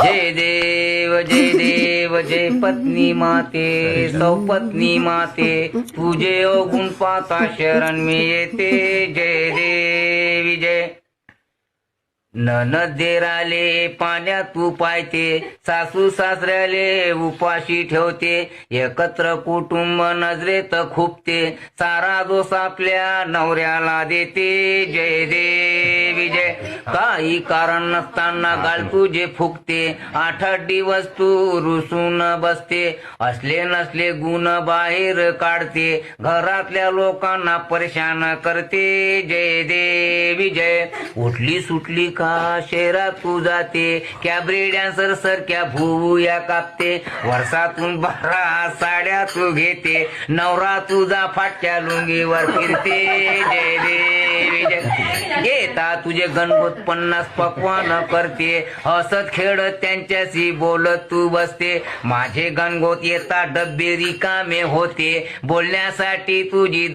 जय देव जय पत्नी माते सौपत्नी माते तुझे अवगुण पाता शरण मी येते जय देवी जय ननदेराले पाण्यात तू पायते सासू सासऱ्याले उपाशी ठेवते एकत्र कुटुंब नजरेत खुपते सारा दोष आपल्या नवऱ्याला देते जय देवी जय काही कारण नसताना गाल तुझे फुकते 8 दिवस तू रुसून बसते असले नसले गुण बाहेर काढते घरातल्या लोकांना परेशान करते जय देवी जय उठली सुटली का शहरात तू जाते कॅबरे डान्सर सारख्या भुवया कापते वर्षातून 12 साड्या तू घेते नवरा तुझा फाटक्या लुंगीवर फिरते जय देवी जय घेता तुझे गणपत 50 पक्वान करते हसत खेळत त्यांच्याशी बोलत तू बसते माझे गणगोत येता डब्बे रिकामे होते बोलण्यासाठी तुझी